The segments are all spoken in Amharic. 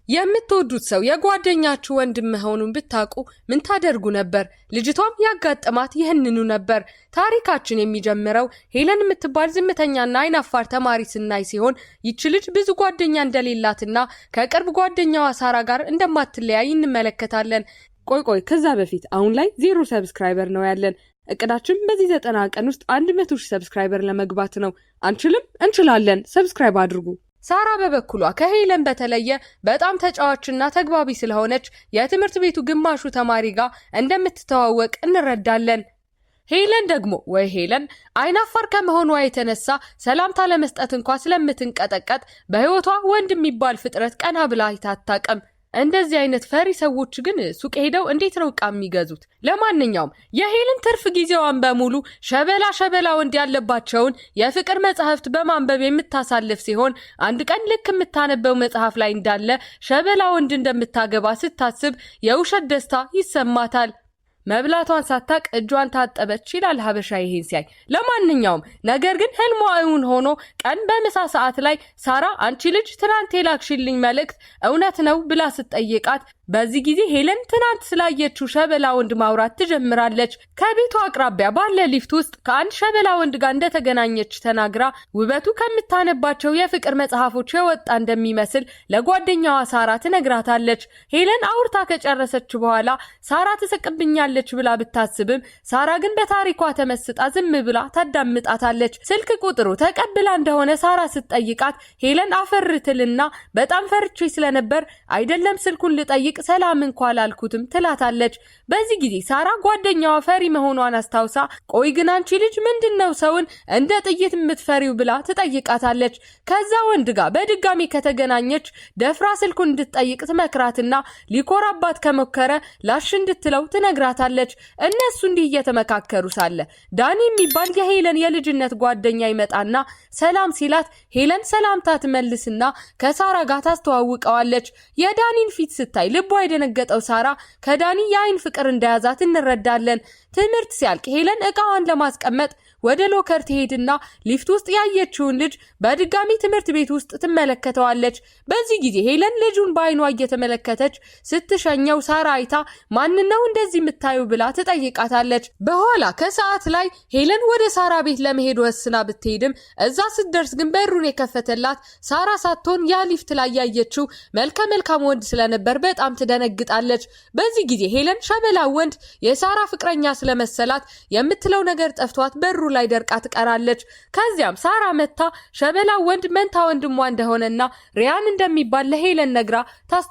የምትወዱት ሰው የጓደኛችሁ ወንድም መሆኑን ብታውቁ ምን ታደርጉ ነበር? ልጅቷም ያጋጠማት ይህንኑ ነበር። ታሪካችን የሚጀምረው ሄለን የምትባል ዝምተኛና አይናፋር ተማሪ ስናይ ሲሆን ይች ልጅ ብዙ ጓደኛ እንደሌላትና ከቅርብ ጓደኛዋ ሳራ ጋር እንደማትለያይ እንመለከታለን። ቆይ ከዛ በፊት አሁን ላይ 0 ሰብስክራይበር ነው ያለን። እቅዳችን በዚህ 90 ቀን ውስጥ 100,000 ሰብስክራይበር ለመግባት ነው። አንችልም? እንችላለን። ሰብስክራይብ አድርጉ። ሳራ በበኩሏ ከሄለን በተለየ በጣም ተጫዋችና ተግባቢ ስለሆነች የትምህርት ቤቱ ግማሹ ተማሪ ጋር እንደምትተዋወቅ እንረዳለን። ሄለን ደግሞ ሄለን አይናፋር ከመሆኗ የተነሳ ሰላምታ ለመስጠት እንኳን ስለምትንቀጠቀጥ በህይወቷ ወንድ የሚባል ፍጥረት ቀና ብላ አይታጣቅም። እንደዚህ አይነት ፈሪ ሰዎች ግን ሱቅ ሄደው እንዴት ነው ዕቃ የሚገዙት? ለማንኛውም የሄለን ትርፍ ጊዜዋን በሙሉ ሸበላ ወንድ ያለባቸውን የፍቅር መጽሐፍት በማንበብ የምታሳልፍ ሲሆን አንድ ቀን ልክ የምታነበው መጽሐፍ ላይ እንዳለ ሸበላ ወንድ እንደምታገባ ስታስብ የውሸት ደስታ ይሰማታል። መብላቷን ሳታቅ እጇን ታጠበች ይላል ሀበሻ ይሄን ሲያይ። ለማንኛውም ነገር ግን ህልሟ እውን ሆኖ ቀን በምሳ ሰዓት ላይ ሳራ አንቺ ልጅ ትናንት የላክሽልኝ መልእክት እውነት ነው ብላ ስትጠይቃት በዚህ ጊዜ ሄለን ትናንት ስላየችው ሸበላ ወንድ ማውራት ትጀምራለች። ከቤቷ አቅራቢያ ባለ ሊፍት ውስጥ ከአንድ ሸበላ ወንድ ጋር እንደተገናኘች ተናግራ ውበቱ ከምታነባቸው የፍቅር መጽሐፎች የወጣ እንደሚመስል ለጓደኛዋ ሳራ ትነግራታለች። ሄለን አውርታ ከጨረሰች በኋላ ሳራ ትስቅብኛለች ብላ ብታስብም ሳራ ግን በታሪኳ ተመስጣ ዝም ብላ ታዳምጣታለች። ስልክ ቁጥሩ ተቀብላ እንደሆነ ሳራ ስትጠይቃት ሄለን አፈርትልና በጣም ፈርቼ ስለነበር አይደለም ስልኩን ልጠይቅ ሰላም እንኳን አላልኩትም ትላታለች። በዚህ ጊዜ ሳራ ጓደኛዋ ፈሪ መሆኗን አስታውሳ ቆይ ግን አንቺ ልጅ ምንድነው ሰውን እንደ ጥይት የምትፈሪው ብላ ትጠይቃታለች። ከዛ ወንድ ጋር በድጋሚ ከተገናኘች ደፍራ ስልኩን እንድትጠይቅ ትመክራትና ሊኮራባት ከሞከረ ላሽ እንድትለው ትነግራታለች። እነሱ እንዲህ እየተመካከሩ ሳለ ዳኒ የሚባል የሄለን የልጅነት ጓደኛ ይመጣና ሰላም ሲላት ሄለን ሰላምታ ትመልስና ከሳራ ጋር ታስተዋውቀዋለች። የዳኒን ፊት ስታይ ልቧ የደነገጠው ሳራ ከዳኒ የአይን ፍቅር እንደያዛት እንረዳለን። ትምህርት ሲያልቅ ሄለን እቃዋን ለማስቀመጥ ወደ ሎከር ትሄድና ሊፍት ውስጥ ያየችውን ልጅ በድጋሚ ትምህርት ቤት ውስጥ ትመለከተዋለች። በዚህ ጊዜ ሄለን ልጁን በአይኗ እየተመለከተች ስትሸኘው ሳራ አይታ ማንነው እንደዚህ የምታዩ ብላ ትጠይቃታለች። በኋላ ከሰዓት ላይ ሄለን ወደ ሳራ ቤት ለመሄድ ወስና ብትሄድም እዛ ስትደርስ ግን በሩን የከፈተላት ሳራ ሳትሆን ያ ሊፍት ላይ ያየችው መልካም ወንድ ስለነበር በጣም ትደነግጣለች። በዚህ ጊዜ ሄለን ሸበላ ወንድ የሳራ ፍቅረኛ ስለመሰላት የምትለው ነገር ጠፍቷት በሩ ላይ ደርቃ ትቀራለች። ከዚያም ሳራ መታ ሸበላ ወንድ መንታ ወንድሟ እንደሆነና ሪያን እንደሚባል ለሄለን ነግራ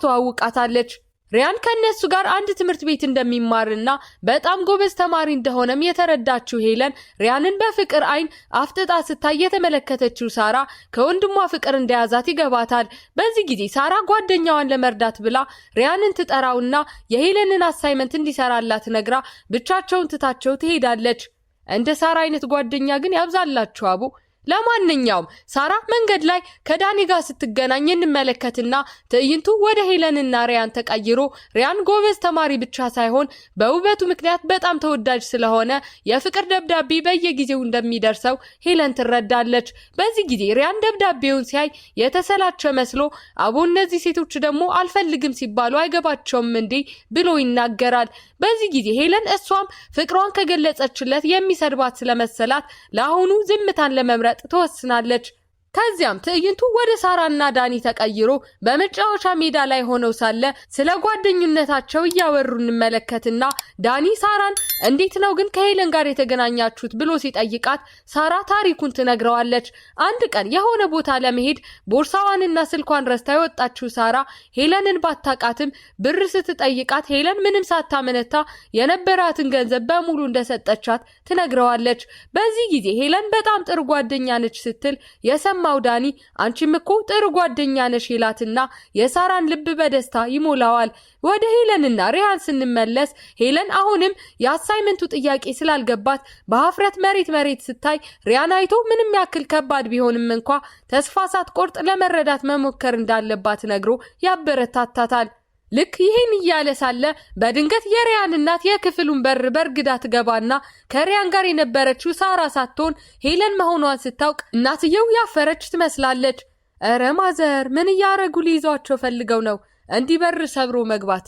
ታስተዋውቃታለች። ሪያን ከነሱ ጋር አንድ ትምህርት ቤት እንደሚማርና በጣም ጎበዝ ተማሪ እንደሆነም የተረዳችው ሄለን ሪያንን በፍቅር አይን አፍጥጣ ስታይ የተመለከተችው ሳራ ከወንድሟ ፍቅር እንደያዛት ይገባታል። በዚህ ጊዜ ሳራ ጓደኛዋን ለመርዳት ብላ ሪያንን ትጠራውና የሄለንን አሳይመንት እንዲሰራላት ነግራ ብቻቸውን ትታቸው ትሄዳለች። እንደ ሳራ አይነት ጓደኛ ግን ያብዛላችሁ አቡ። ለማንኛውም ሳራ መንገድ ላይ ከዳኒ ጋር ስትገናኝ እንመለከትና ትዕይንቱ ወደ ሄለንና ሪያን ተቀይሮ ሪያን ጎበዝ ተማሪ ብቻ ሳይሆን በውበቱ ምክንያት በጣም ተወዳጅ ስለሆነ የፍቅር ደብዳቤ በየጊዜው እንደሚደርሰው ሄለን ትረዳለች። በዚህ ጊዜ ሪያን ደብዳቤውን ሲያይ የተሰላቸ መስሎ አቦ እነዚህ ሴቶች ደግሞ አልፈልግም ሲባሉ አይገባቸውም እንዴ ብሎ ይናገራል። በዚህ ጊዜ ሄለን እሷም ፍቅሯን ከገለጸችለት የሚሰድባት ስለመሰላት ለአሁኑ ዝምታን ለመምረጥ ተወስናለች። ከዚያም ትዕይንቱ ወደ ሳራና ዳኒ ተቀይሮ በመጫወቻ ሜዳ ላይ ሆነው ሳለ ስለ ጓደኝነታቸው እያወሩ እንመለከትና ዳኒ ሳራን እንዴት ነው ግን ከሄለን ጋር የተገናኛችሁት ብሎ ሲጠይቃት ሳራ ታሪኩን ትነግረዋለች። አንድ ቀን የሆነ ቦታ ለመሄድ ቦርሳዋንና ስልኳን ረስታ የወጣችው ሳራ ሄለንን ባታቃትም ብር ስትጠይቃት ሄለን ምንም ሳታመነታ የነበራትን ገንዘብ በሙሉ እንደሰጠቻት ትነግረዋለች። በዚህ ጊዜ ሄለን በጣም ጥሩ ጓደኛ ነች ስትል የሰማው ዳኒ አንቺም እኮ ጥሩ ጓደኛ ነሽ ይላትና የሳራን ልብ በደስታ ይሞላዋል። ወደ ሄለንና ሪያን ስንመለስ ሄለን አሁንም የአሳይመንቱ ጥያቄ ስላልገባት በሀፍረት መሬት ስታይ ሪያን አይቶ ምንም ያክል ከባድ ቢሆንም እንኳ ተስፋ ሳትቆርጥ ለመረዳት መሞከር እንዳለባት ነግሮ ያበረታታታል። ልክ ይሄን እያለ ሳለ በድንገት የሪያን እናት የክፍሉን በር በርግዳ ትገባና ከሪያን ጋር የነበረችው ሳራ ሳትሆን ሄለን መሆኗን ስታውቅ እናትየው ያፈረች ትመስላለች። እረ ማዘር ምን እያረጉ ሊይዟቸው ፈልገው ነው? እንዲበር ሰብሮ መግባት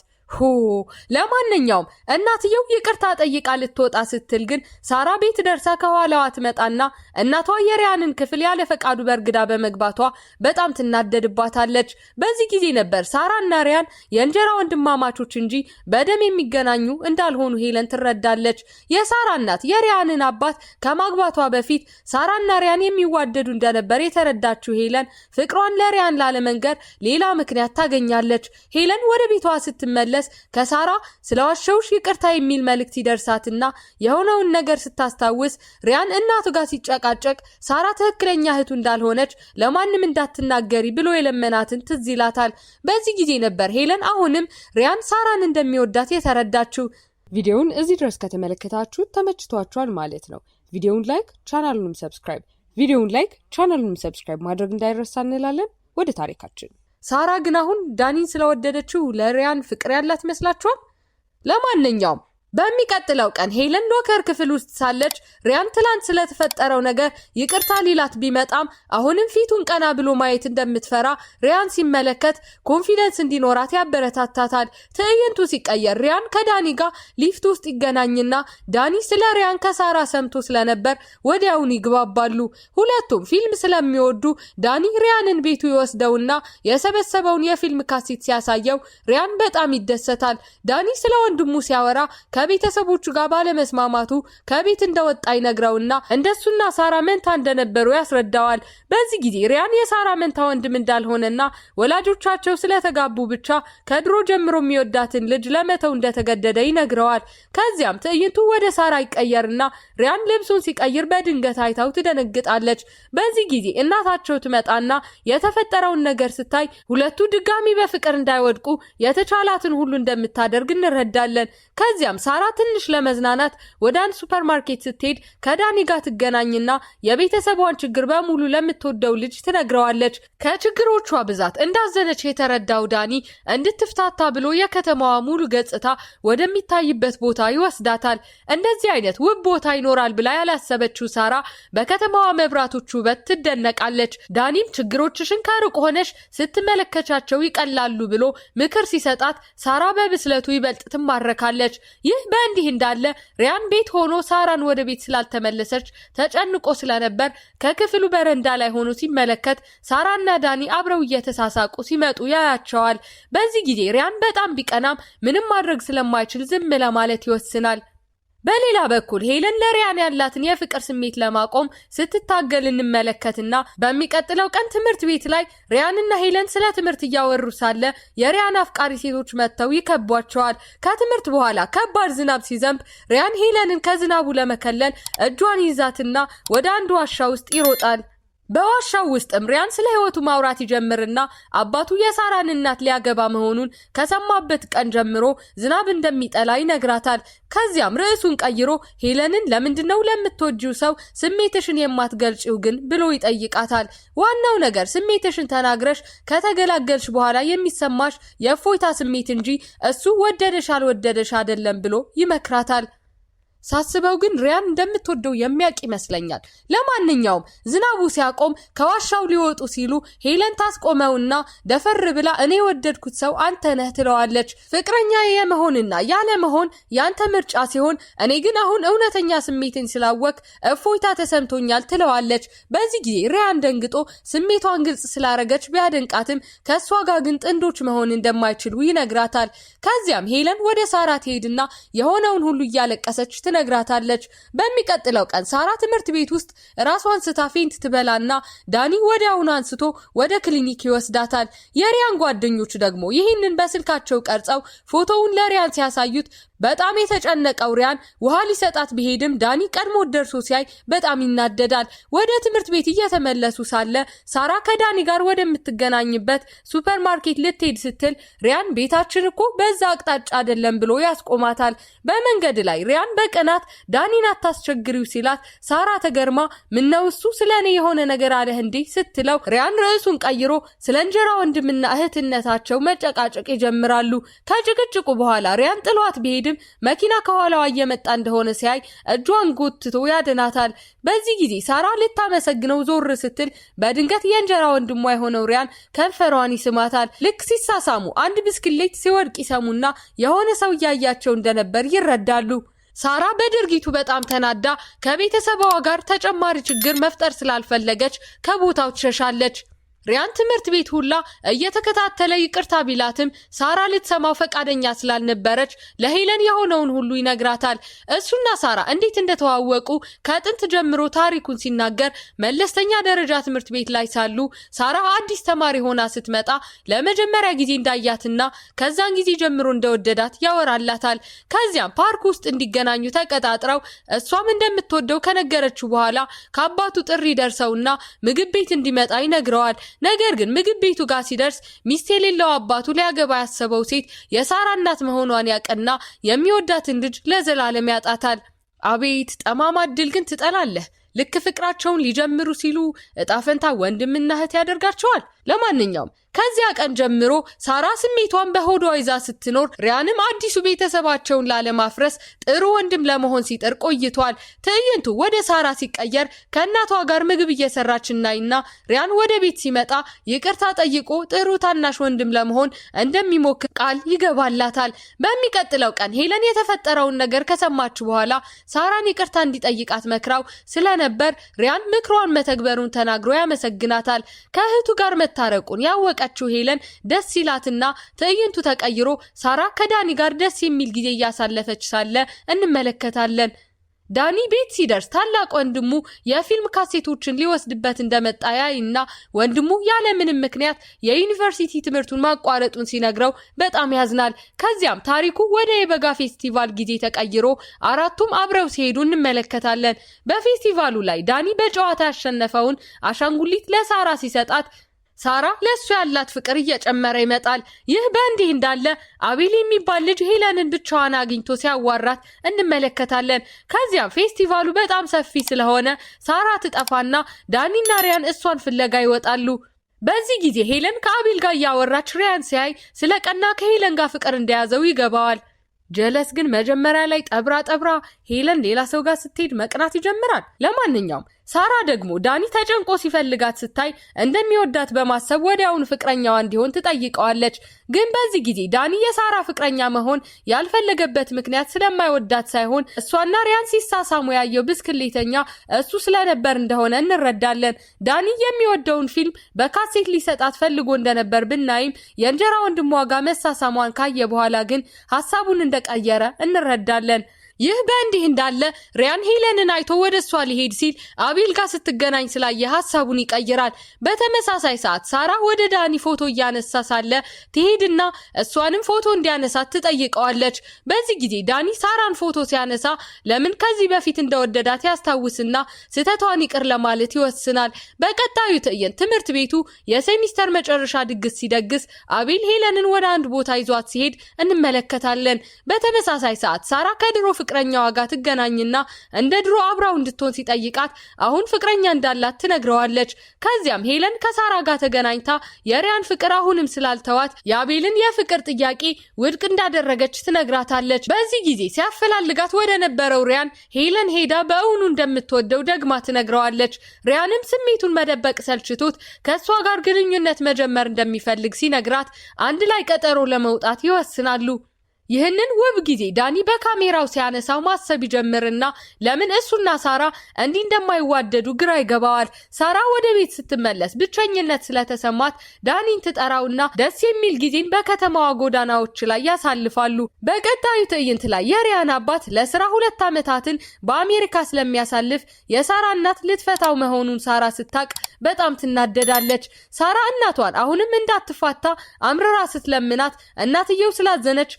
ለማንኛውም እናትየው ይቅርታ ጠይቃ ልትወጣ ስትል ግን ሳራ ቤት ደርሳ ከኋላዋ ትመጣና እናቷ የሪያንን ክፍል ያለ ፈቃዱ በርግዳ በመግባቷ በጣም ትናደድባታለች። በዚህ ጊዜ ነበር ሳራና ሪያን የእንጀራ ወንድማማቾች እንጂ በደም የሚገናኙ እንዳልሆኑ ሄለን ትረዳለች። የሳራ እናት የሪያንን አባት ከማግባቷ በፊት ሳራና ሪያን የሚዋደዱ እንደነበር የተረዳችው ሄለን ፍቅሯን ለሪያን ላለመንገር ሌላ ምክንያት ታገኛለች። ሄለን ወደ ቤቷ ስትመለስ ከሳራ ስለዋሸውሽ ይቅርታ የሚል መልእክት ይደርሳትና የሆነውን ነገር ስታስታውስ ሪያን እናቱ ጋር ሲጨቃጨቅ ሳራ ትክክለኛ እህቱ እንዳልሆነች ለማንም እንዳትናገሪ ብሎ የለመናትን ትዝ ይላታል። በዚህ ጊዜ ነበር ሄለን አሁንም ሪያን ሳራን እንደሚወዳት የተረዳችው። ቪዲዮውን እዚህ ድረስ ከተመለከታችሁ ተመችቷችኋል ማለት ነው። ቪዲዮውን ላይክ ቻናሉንም ሰብስክራይብ ማድረግ እንዳይረሳ እንላለን። ወደ ታሪካችን ሳራ ግን አሁን ዳኒን ስለወደደችው ለሪያን ፍቅር ያላት መስላችኋል? ለማንኛውም በሚቀጥለው ቀን ሄለን ሎከር ክፍል ውስጥ ሳለች ሪያን ትላንት ስለተፈጠረው ነገር ይቅርታ ሊላት ቢመጣም አሁንም ፊቱን ቀና ብሎ ማየት እንደምትፈራ ሪያን ሲመለከት ኮንፊደንስ እንዲኖራት ያበረታታታል። ትዕይንቱ ሲቀየር ሪያን ከዳኒ ጋር ሊፍት ውስጥ ይገናኝና ዳኒ ስለ ሪያን ከሳራ ሰምቶ ስለነበር ወዲያውን ይግባባሉ። ሁለቱም ፊልም ስለሚወዱ ዳኒ ሪያንን ቤቱ ይወስደውና የሰበሰበውን የፊልም ካሴት ሲያሳየው ሪያን በጣም ይደሰታል። ዳኒ ስለ ወንድሙ ሲያወራ ከቤተሰቦቹ ጋር ባለመስማማቱ ከቤት እንደወጣ ይነግረውና እንደሱና ሳራ መንታ እንደነበሩ ያስረዳዋል። በዚህ ጊዜ ሪያን የሳራ መንታ ወንድም እንዳልሆነና ወላጆቻቸው ስለተጋቡ ብቻ ከድሮ ጀምሮ የሚወዳትን ልጅ ለመተው እንደተገደደ ይነግረዋል። ከዚያም ትዕይንቱ ወደ ሳራ ይቀየርና ሪያን ልብሱን ሲቀይር በድንገት አይታው ትደነግጣለች። በዚህ ጊዜ እናታቸው ትመጣና የተፈጠረውን ነገር ስታይ ሁለቱ ድጋሚ በፍቅር እንዳይወድቁ የተቻላትን ሁሉ እንደምታደርግ እንረዳለን። ከዚያም ሳራ ትንሽ ለመዝናናት ወደ አንድ ሱፐርማርኬት ስትሄድ ከዳኒ ጋር ትገናኝና የቤተሰቧን ችግር በሙሉ ለምትወደው ልጅ ትነግረዋለች። ከችግሮቿ ብዛት እንዳዘነች የተረዳው ዳኒ እንድትፍታታ ብሎ የከተማዋ ሙሉ ገጽታ ወደሚታይበት ቦታ ይወስዳታል። እንደዚህ አይነት ውብ ቦታ ይኖራል ብላ ያላሰበችው ሳራ በከተማዋ መብራቶች ውበት ትደነቃለች። ዳኒም ችግሮችሽን ከሩቅ ሆነሽ ስትመለከቻቸው ይቀላሉ ብሎ ምክር ሲሰጣት ሳራ በብስለቱ ይበልጥ ትማረካለች። ይህ በእንዲህ እንዳለ ሪያን ቤት ሆኖ ሳራን ወደ ቤት ስላልተመለሰች ተጨንቆ ስለነበር ከክፍሉ በረንዳ ላይ ሆኖ ሲመለከት ሳራና ዳኒ አብረው እየተሳሳቁ ሲመጡ ያያቸዋል። በዚህ ጊዜ ሪያን በጣም ቢቀናም ምንም ማድረግ ስለማይችል ዝም ለማለት ይወስናል። በሌላ በኩል ሄለን ለሪያን ያላትን የፍቅር ስሜት ለማቆም ስትታገል እንመለከትና በሚቀጥለው ቀን ትምህርት ቤት ላይ ሪያንና ሄለን ስለ ትምህርት እያወሩ ሳለ የሪያን አፍቃሪ ሴቶች መጥተው ይከቧቸዋል። ከትምህርት በኋላ ከባድ ዝናብ ሲዘንብ ሪያን ሄለንን ከዝናቡ ለመከለል እጇን ይዛትና ወደ አንድ ዋሻ ውስጥ ይሮጣል። በዋሻው ውስጥም ሪያን ስለ ህይወቱ ማውራት ይጀምርና አባቱ የሳራን እናት ሊያገባ መሆኑን ከሰማበት ቀን ጀምሮ ዝናብ እንደሚጠላ ይነግራታል። ከዚያም ርዕሱን ቀይሮ ሄለንን ለምንድነው ለምትወጂው ሰው ስሜትሽን የማትገልጪው ግን ብሎ ይጠይቃታል። ዋናው ነገር ስሜትሽን ተናግረሽ ከተገላገልሽ በኋላ የሚሰማሽ የእፎይታ ስሜት እንጂ እሱ ወደደሽ አልወደደሽ አይደለም ብሎ ይመክራታል። ሳስበው ግን ሪያን እንደምትወደው የሚያውቅ ይመስለኛል። ለማንኛውም ዝናቡ ሲያቆም ከዋሻው ሊወጡ ሲሉ ሄለን ታስቆመውና ደፈር ብላ እኔ ወደድኩት ሰው አንተ ነህ ትለዋለች። ፍቅረኛ የመሆንና ያለ መሆን ያንተ ምርጫ ሲሆን እኔ ግን አሁን እውነተኛ ስሜትን ስላወቅ እፎይታ ተሰምቶኛል ትለዋለች። በዚህ ጊዜ ሪያን ደንግጦ ስሜቷን ግልጽ ስላረገች ቢያደንቃትም ከሷ ጋር ግን ጥንዶች መሆን እንደማይችሉ ይነግራታል። ከዚያም ሄለን ወደ ሳራ ትሄድና የሆነውን ሁሉ እያለቀሰች ትነግራታለች። በሚቀጥለው ቀን ሳራ ትምህርት ቤት ውስጥ ራሷን ስታ ፌንት ትበላና ዳኒ ወዲያውኑ አንስቶ ወደ ክሊኒክ ይወስዳታል። የሪያን ጓደኞች ደግሞ ይህንን በስልካቸው ቀርጸው ፎቶውን ለሪያን ሲያሳዩት በጣም የተጨነቀው ሪያን ውሃ ሊሰጣት ቢሄድም ዳኒ ቀድሞ ደርሶ ሲያይ በጣም ይናደዳል። ወደ ትምህርት ቤት እየተመለሱ ሳለ ሳራ ከዳኒ ጋር ወደምትገናኝበት ሱፐርማርኬት ልትሄድ ስትል ሪያን ቤታችን እኮ በዛ አቅጣጫ አይደለም ብሎ ያስቆማታል። በመንገድ ላይ ሪያን በቅናት ዳኒን አታስቸግሪው ሲላት ሳራ ተገርማ ምነው እሱ ስለኔ የሆነ ነገር አለህ እንዴ ስትለው ሪያን ርዕሱን ቀይሮ ስለ እንጀራ ወንድምና እህትነታቸው መጨቃጨቅ ይጀምራሉ። ከጭቅጭቁ በኋላ ሪያን ጥሏት ቢሄድ ስትሄድም መኪና ከኋላዋ እየመጣ እንደሆነ ሲያይ እጇን ጎትቶ ያድናታል። በዚህ ጊዜ ሳራ ልታመሰግነው ዞር ስትል በድንገት የእንጀራ ወንድሟ የሆነው ሪያን ከንፈሯን ይስማታል። ልክ ሲሳሳሙ አንድ ብስክሌት ሲወድቅ ይሰሙና የሆነ ሰው እያያቸው እንደነበር ይረዳሉ። ሳራ በድርጊቱ በጣም ተናዳ ከቤተሰቧ ጋር ተጨማሪ ችግር መፍጠር ስላልፈለገች ከቦታው ትሸሻለች። ሪያን ትምህርት ቤት ሁላ እየተከታተለ ይቅርታ ቢላትም ሳራ ልትሰማው ፈቃደኛ ስላልነበረች ለሄለን የሆነውን ሁሉ ይነግራታል። እሱና ሳራ እንዴት እንደተዋወቁ ከጥንት ጀምሮ ታሪኩን ሲናገር መለስተኛ ደረጃ ትምህርት ቤት ላይ ሳሉ ሳራ አዲስ ተማሪ ሆና ስትመጣ ለመጀመሪያ ጊዜ እንዳያትና ከዛን ጊዜ ጀምሮ እንደወደዳት ያወራላታል። ከዚያም ፓርክ ውስጥ እንዲገናኙ ተቀጣጥረው እሷም እንደምትወደው ከነገረችው በኋላ ከአባቱ ጥሪ ደርሰውና ምግብ ቤት እንዲመጣ ይነግረዋል። ነገር ግን ምግብ ቤቱ ጋር ሲደርስ ሚስት የሌለው አባቱ ሊያገባ ያሰበው ሴት የሳራ እናት መሆኗን ያቀና የሚወዳትን ልጅ ለዘላለም ያጣታል። አቤት ጠማማ እድል ግን ትጠላለህ። ልክ ፍቅራቸውን ሊጀምሩ ሲሉ እጣፈንታ ወንድምና እህት ያደርጋቸዋል። ለማንኛውም ከዚያ ቀን ጀምሮ ሳራ ስሜቷን በሆዷ ይዛ ስትኖር ሪያንም አዲሱ ቤተሰባቸውን ላለማፍረስ ጥሩ ወንድም ለመሆን ሲጥር ቆይቷል። ትዕይንቱ ወደ ሳራ ሲቀየር ከእናቷ ጋር ምግብ እየሰራች እናይና ሪያን ወደ ቤት ሲመጣ ይቅርታ ጠይቆ ጥሩ ታናሽ ወንድም ለመሆን እንደሚሞክር ቃል ይገባላታል። በሚቀጥለው ቀን ሄለን የተፈጠረውን ነገር ከሰማች በኋላ ሳራን ይቅርታ እንዲጠይቃት መክራው ስለነበር ሪያን ምክሯን መተግበሩን ተናግሮ ያመሰግናታል። ከእህቱ ጋር መታረቁን ያወቀችው ሄለን ደስ ይላትና ትዕይንቱ ተቀይሮ ሳራ ከዳኒ ጋር ደስ የሚል ጊዜ እያሳለፈች ሳለ እንመለከታለን። ዳኒ ቤት ሲደርስ ታላቅ ወንድሙ የፊልም ካሴቶችን ሊወስድበት እንደመጣ ያይና ወንድሙ ያለ ምንም ምክንያት የዩኒቨርሲቲ ትምህርቱን ማቋረጡን ሲነግረው በጣም ያዝናል። ከዚያም ታሪኩ ወደ የበጋ ፌስቲቫል ጊዜ ተቀይሮ አራቱም አብረው ሲሄዱ እንመለከታለን። በፌስቲቫሉ ላይ ዳኒ በጨዋታ ያሸነፈውን አሻንጉሊት ለሳራ ሲሰጣት ሳራ ለሱ ያላት ፍቅር እየጨመረ ይመጣል። ይህ በእንዲህ እንዳለ አቤል የሚባል ልጅ ሄለንን ብቻዋን አግኝቶ ሲያዋራት እንመለከታለን። ከዚያም ፌስቲቫሉ በጣም ሰፊ ስለሆነ ሳራ ትጠፋና ዳኒና ሪያን እሷን ፍለጋ ይወጣሉ። በዚህ ጊዜ ሄለን ከአቤል ጋር እያወራች ሪያን ሲያይ ስለቀና ከሄለን ጋር ፍቅር እንደያዘው ይገባዋል። ጀለስ ግን መጀመሪያ ላይ ጠብራ ሄለን ሌላ ሰው ጋር ስትሄድ መቅናት ይጀምራል። ለማንኛውም ሳራ ደግሞ ዳኒ ተጨንቆ ሲፈልጋት ስታይ እንደሚወዳት በማሰብ ወዲያውኑ ፍቅረኛዋ እንዲሆን ትጠይቀዋለች። ግን በዚህ ጊዜ ዳኒ የሳራ ፍቅረኛ መሆን ያልፈለገበት ምክንያት ስለማይወዳት ሳይሆን እሷና ሪያን ሲሳሳሙ ያየው ብስክሌተኛ እሱ ስለነበር እንደሆነ እንረዳለን። ዳኒ የሚወደውን ፊልም በካሴት ሊሰጣት ፈልጎ እንደነበር ብናይም የእንጀራ ወንድሟ ጋር መሳሳሟን ካየ በኋላ ግን ሀሳቡን እንደቀየረ እንረዳለን። ይህ በእንዲህ እንዳለ ሪያን ሄለንን አይቶ ወደ እሷ ሊሄድ ሲል አቤል ጋር ስትገናኝ ስላየ ሀሳቡን ይቀይራል። በተመሳሳይ ሰዓት ሳራ ወደ ዳኒ ፎቶ እያነሳ ሳለ ትሄድና እሷንም ፎቶ እንዲያነሳት ትጠይቀዋለች። በዚህ ጊዜ ዳኒ ሳራን ፎቶ ሲያነሳ ለምን ከዚህ በፊት እንደወደዳት ያስታውስና ስህተቷን ይቅር ለማለት ይወስናል። በቀጣዩ ትዕይንት ትምህርት ቤቱ የሴሚስተር መጨረሻ ድግስ ሲደግስ አቤል ሄለንን ወደ አንድ ቦታ ይዟት ሲሄድ እንመለከታለን። በተመሳሳይ ሰዓት ሳራ ከድሮ ፍቅረኛዋ ጋር ትገናኝና እንደ ድሮ አብራው እንድትሆን ሲጠይቃት አሁን ፍቅረኛ እንዳላት ትነግረዋለች። ከዚያም ሄለን ከሳራ ጋር ተገናኝታ የሪያን ፍቅር አሁንም ስላልተዋት የአቤልን የፍቅር ጥያቄ ውድቅ እንዳደረገች ትነግራታለች። በዚህ ጊዜ ሲያፈላልጋት ወደ ነበረው ሪያን ሄለን ሄዳ በእውኑ እንደምትወደው ደግማ ትነግረዋለች። ሪያንም ስሜቱን መደበቅ ሰልችቶት ከእሷ ጋር ግንኙነት መጀመር እንደሚፈልግ ሲነግራት አንድ ላይ ቀጠሮ ለመውጣት ይወስናሉ። ይህንን ውብ ጊዜ ዳኒ በካሜራው ሲያነሳው ማሰብ ይጀምርና ለምን እሱና ሳራ እንዲህ እንደማይዋደዱ ግራ ይገባዋል። ሳራ ወደ ቤት ስትመለስ ብቸኝነት ስለተሰማት ዳኒን ትጠራውና ደስ የሚል ጊዜን በከተማዋ ጎዳናዎች ላይ ያሳልፋሉ። በቀጣዩ ትዕይንት ላይ የሪያን አባት ለስራ 2 ዓመታትን በአሜሪካ ስለሚያሳልፍ የሳራ እናት ልትፈታው መሆኑን ሳራ ስታቅ በጣም ትናደዳለች። ሳራ እናቷን አሁንም እንዳትፋታ አምርራ ስትለምናት እናትየው ስላዘነች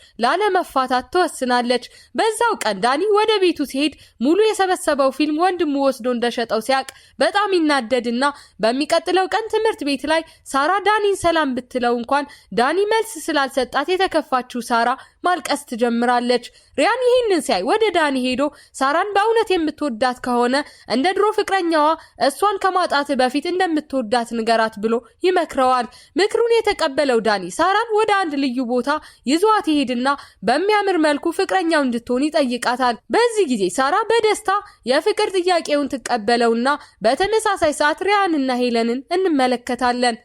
ለመፋታት ተወስናለች። በዛው ቀን ዳኒ ወደ ቤቱ ሲሄድ ሙሉ የሰበሰበው ፊልም ወንድሙ ወስዶ እንደሸጠው ሲያቅ በጣም ይናደድና በሚቀጥለው ቀን ትምህርት ቤት ላይ ሳራ ዳኒን ሰላም ብትለው እንኳን ዳኒ መልስ ስላልሰጣት የተከፋችው ሳራ ማልቀስ ትጀምራለች። ሪያን ይህንን ሲያይ ወደ ዳኒ ሄዶ ሳራን በእውነት የምትወዳት ከሆነ እንደ ድሮ ፍቅረኛዋ እሷን ከማጣት በፊት እንደምትወዳት ንገራት ብሎ ይመክረዋል። ምክሩን የተቀበለው ዳኒ ሳራን ወደ አንድ ልዩ ቦታ ይዟት ይሄድና በሚያምር መልኩ ፍቅረኛው እንድትሆን ይጠይቃታል። በዚህ ጊዜ ሳራ በደስታ የፍቅር ጥያቄውን ትቀበለውና በተመሳሳይ ሰዓት ሪያንና ሄለንን እንመለከታለን።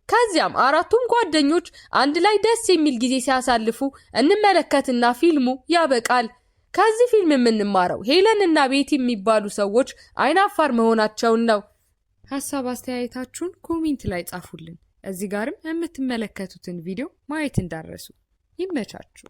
ከዚያም አራቱም ጓደኞች አንድ ላይ ደስ የሚል ጊዜ ሲያሳልፉ እንመለከትና ፊልሙ ያበቃል። ከዚህ ፊልም የምንማረው ሄለንና ቤቲ የሚባሉ ሰዎች አይናፋር መሆናቸውን ነው። ሐሳብ አስተያየታችሁን ኮሜንት ላይ ጻፉልን። እዚህ ጋርም የምትመለከቱትን ቪዲዮ ማየት እንዳትረሱ። ይመቻችሁ።